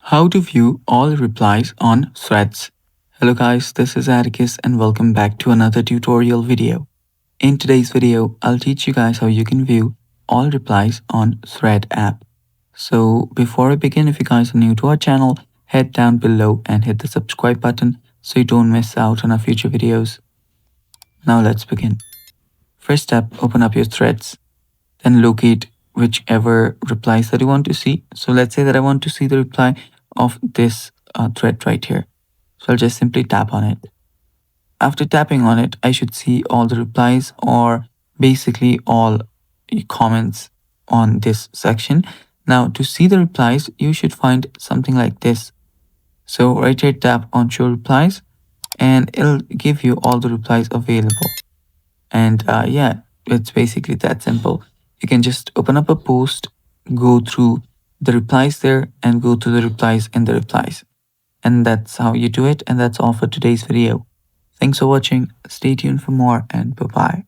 How to view all replies on threads. Hello guys, this is Atticus and welcome back to another tutorial video. In today's video, I'll teach you guys how you can view all replies on Thread app. So before I begin, if you guys are new to our channel, head down below and hit the subscribe button so you don't miss out on our future videos. Now let's begin. First step, open up your threads. Then locate whichever replies that you want to see. So let's say that I want to see the reply of this thread right here. So I'll just simply tap on it. After tapping on it, I should see all the replies or basically all comments on this section. Now to see the replies, you should find something like this. So right here, tap on show replies and it'll give you all the replies available. And yeah, it's basically that simple. You can just open up a post, go through the replies there and go to the replies in the replies. And that's how you do it. And that's all for today's video. Thanks for watching. Stay tuned for more and bye-bye.